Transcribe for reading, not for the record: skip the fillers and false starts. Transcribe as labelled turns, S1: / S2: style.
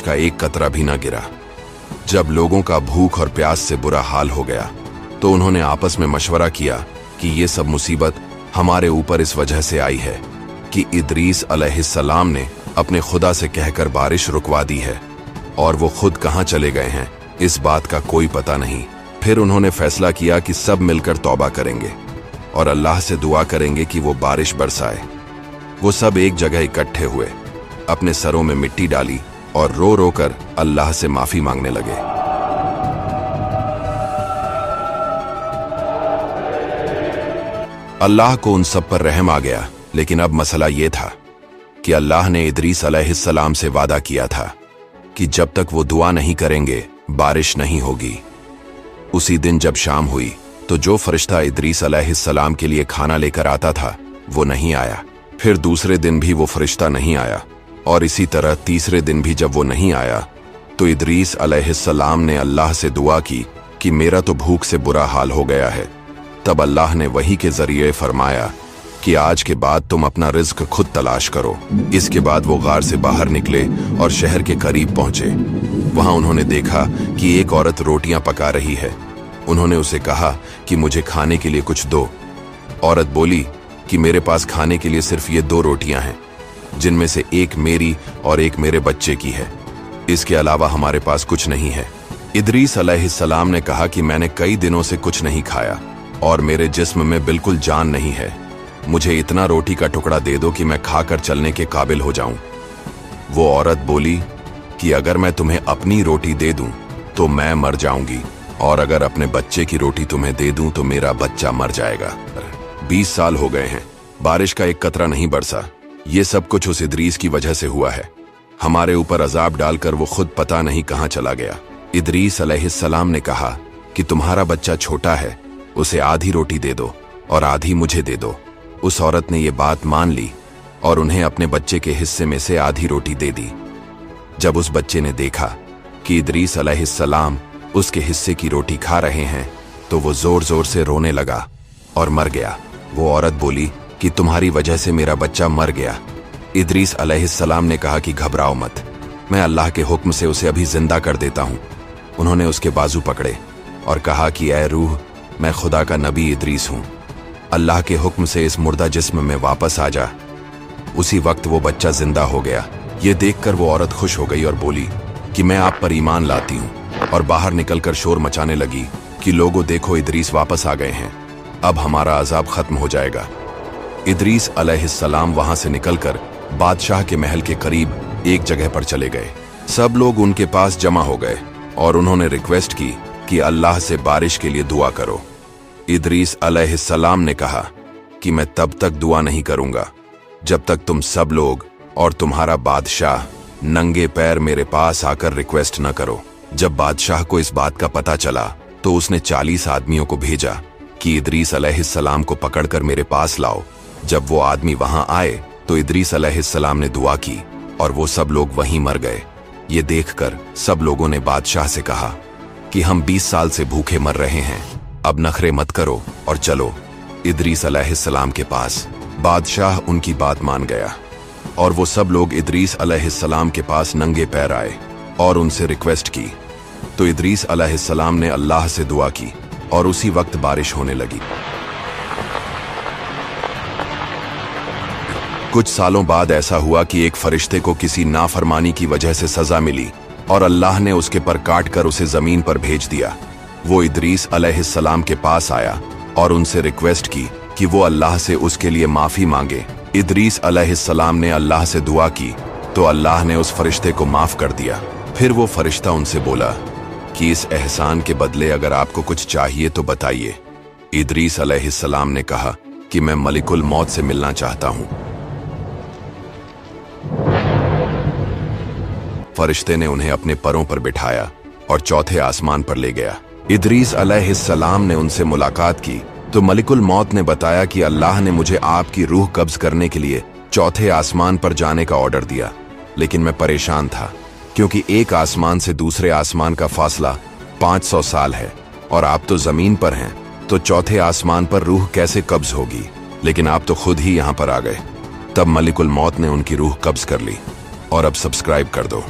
S1: का एक कतरा भी न गिरा। जब लोगों का भूख और प्यास से बुरा हाल हो गया तो उन्होंने आपस में मशवरा किया कि ये सब मुसीबत हमारे ऊपर इस वजह से आई है कि इदरीस अलैहिस्सलाम ने अपने खुदा से कहकर बारिश रुकवा दी है, और वो खुद कहाँ चले गए हैं इस बात का कोई पता नहीं। फिर उन्होंने फैसला किया कि सब मिलकर तौबा करेंगे और अल्लाह से दुआ करेंगे कि वो बारिश बरसाए। वो सब एक जगह इकट्ठे हुए, अपने सरों में मिट्टी डाली और रो रो कर अल्लाह से माफी मांगने लगे। अल्लाह को उन सब पर रहम आ गया, लेकिन अब मसला ये था कि अल्लाह ने इदरीस अलैहिस्सलाम से वादा किया था कि जब तक वो दुआ नहीं करेंगे बारिश नहीं होगी। उसी दिन जब शाम हुई तो जो फरिश्ता इदरीस अलैहिस्सलाम के लिए खाना लेकर आता था वो नहीं आया। फिर दूसरे दिन भी वो फरिश्ता नहीं आया, और इसी तरह तीसरे दिन भी जब वो नहीं आया तो इदरीस अलैहिस्सलाम ने अल्लाह से दुआ की कि मेरा तो भूख से बुरा हाल हो गया है। तब अल्लाह ने वही के जरिए फरमाया कि आज के बाद तुम अपना रिज्क खुद तलाश करो। इसके बाद वो गार से बाहर निकले और शहर के करीब पहुंचे। वहां उन्होंने देखा कि एक औरत रोटियां पका रही है। उन्होंने उसे कहा कि मुझे खाने के लिए कुछ दो। औरत बोली कि मेरे पास खाने के लिए सिर्फ ये 2 रोटियां हैं, जिनमें से एक मेरी और एक मेरे बच्चे की है। इसके अलावा हमारे पास कुछ नहीं है। इदरीस अलैहिस्सलाम ने कहा कि मैंने कई दिनों से कुछ नहीं खाया और मेरे जिस्म में बिल्कुल जान नहीं है। मुझे इतना रोटी का टुकड़ा दे दो कि मैं खाकर चलने के काबिल हो जाऊं। वो औरत बोली कि अगर मैं तुम्हें अपनी रोटी दे दूं तो मैं मर जाऊंगी, और अगर अपने बच्चे की रोटी तुम्हें दे दूं तो मेरा बच्चा मर जाएगा। 20 साल हो गए हैं, बारिश का एक कतरा नहीं बरसा। ये सब कुछ उस इदरीस की वजह से हुआ है। हमारे ऊपर अजाब डालकर वो खुद पता नहीं कहां चला गया। इदरीस अलैहिस्सलाम ने कहा कि तुम्हारा बच्चा छोटा है, उसे आधी रोटी दे दो और आधी मुझे दे दो। उस औरत ने ये बात मान ली और उन्हें अपने बच्चे के हिस्से में से आधी रोटी दे दी। जब उस बच्चे ने देखा कि इदरीस अलैहिस्सलाम उसके हिस्से की रोटी खा रहे हैं तो वो जोर जोर से रोने लगा और मर गया। वो औरत बोली कि तुम्हारी वजह से मेरा बच्चा मर गया। इदरीस अलैहिस्सलाम ने कहा कि घबराओ मत, मैं अल्लाह के हुक्म से उसे अभी जिंदा कर देता हूं। उन्होंने उसके बाजू पकड़े और कहा कि ऐ रूह, मैं खुदा का नबी इदरीस हूं, अल्लाह के हुक्म से इस मुर्दा जिस्म में वापस आ जा। उसी वक्त वो बच्चा जिंदा हो गया। ये देखकर वो औरत खुश हो गई और बोली कि मैं आप पर ईमान लाती हूं, और बाहर निकलकर शोर मचाने लगी कि लोगों देखो, इदरीस वापस आ गए हैं, अब हमारा अजाब खत्म हो जाएगा। इदरीस अलैहिस्सलाम वहां से निकलकर बादशाह के महल के करीब एक जगह पर चले गए। सब लोग उनके पास जमा हो गए और उन्होंने रिक्वेस्ट की कि अल्लाह से बारिश के लिए दुआ करो। इदरीस अलैहिस्सलाम ने कहा कि मैं तब तक दुआ नहीं करूंगा जब तक तुम सब लोग और तुम्हारा बादशाह नंगे पैर मेरे पास आकर रिक्वेस्ट न करो। जब बादशाह को इस बात का पता चला तो उसने 40 आदमियों को भेजा कि इदरीस अलैहिस्सलाम को पकड़कर मेरे पास लाओ। जब वो आदमी वहां आए तो इदरीस अलैहिस्सलाम ने दुआ की और वो सब लोग वहीं मर गए। ये देखकर सब लोगों ने बादशाह से कहा कि हम 20 साल से भूखे मर रहे हैं, अब नखरे मत करो और चलो इदरीस अलैहिस्सलाम के पास। बादशाह उनकी बात मान गया और वो सब लोग इदरीस अलैहिस्सलाम के पास नंगे पैर आए और उनसे रिक्वेस्ट की। तो इदरीस अलैहिस्सलाम ने अल्लाह से दुआ की और उसी वक्त बारिश होने लगी। कुछ सालों बाद ऐसा हुआ कि एक फरिश्ते को किसी नाफरमानी की वजह से सजा मिली और अल्लाह ने उसके पर काट कर उसे जमीन पर भेज दिया। वो इदरीस अलैहिस्सलाम के पास आया और उनसे रिक्वेस्ट की कि वो अल्लाह से उसके लिए माफी मांगे। इदरीस अलैहिस्सलाम ने अल्लाह से दुआ की तो अल्लाह ने उस फरिश्ते को माफ कर दिया। फिर वो फरिश्ता उनसे बोला कि इस एहसान के बदले अगर आपको कुछ चाहिए तो बताइए। इदरीस अलैहिस्सलाम ने कहा कि मैं मलिकुल मौत से मिलना चाहता हूं। फरिश्ते ने उन्हें अपने परों पर बिठाया और चौथे आसमान पर ले गया। इदरीस अलैहिस्सलाम ने उनसे मुलाकात की तो मलिकुल मौत ने बताया कि अल्लाह ने मुझे आपकी रूह कब्ज करने के लिए चौथे आसमान पर जाने का ऑर्डर दिया, लेकिन मैं परेशान था क्योंकि एक आसमान से दूसरे आसमान का फासला 500 साल है और आप तो जमीन पर हैं, तो चौथे आसमान पर रूह कैसे कब्ज होगी? लेकिन आप तो खुद ही यहां पर आ गए। तब मलिकुल मौत ने उनकी रूह कब्ज कर ली। और अब सब्सक्राइब कर दो।